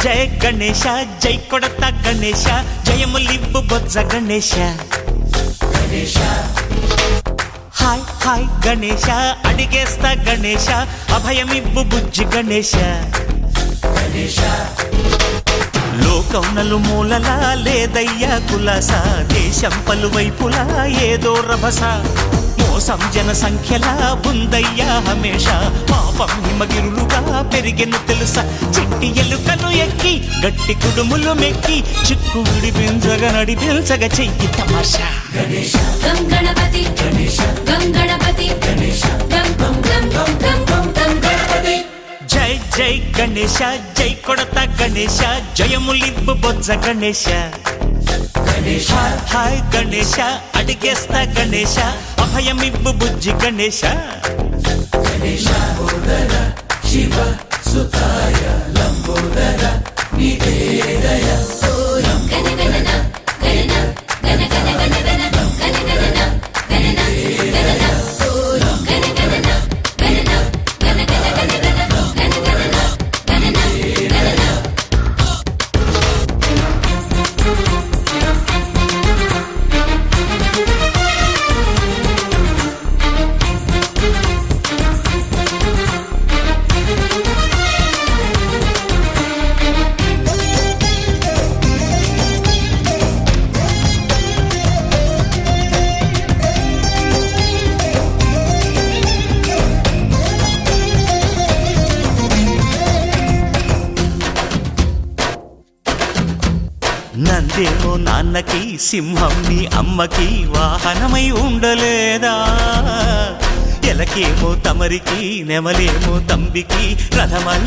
జయ గణేశ జై కొడత గణేశ జయములివ్వు బొజ్జ Ganesha hi hi Ganesha అడిగేస్తా Ganesha అభయమివ్వు బుజ్జి గణేశ లోకం నలుమూలలా లేదయ్యా కులాస దేశం పలువైపులా ఏదో రభస మోసం జన సంఖ్యలా ఉందయ్యా హమేష పాపం హిమగిరులుగా పెరిగెను తెలుసా చిట్టి ఎలుకలు ఎక్కి గట్టి కుడుములు మెక్కి చిక్కు విడిపించగా నడిపించగా చెయ్యి తమాషా గం గణపతి గం గణపతి గం గం గం గం గం గం గణపతి జై జై గణేశ జై కొడత గణేశ జయములివ్వు బొజ్జ గణేశ హాయ్ గణేశ అడిగేస్తా గణేశ అభయమివ్వు బుజ్జి గణేశ శివ సుతాయ లంబోదర నివేదయ గణగణన గణన గణ గణ గణ గణ గణగణన గణన గణన గణగణన గణన గణ గణ గణ గణ గణగణన గణన గణన నందేమో నాన్నకి సింహం నీ అమ్మకి వాహనమై ఉండలేదా ఎలకేమో తమరికి నెమలేమో తంబికి రథమల్లె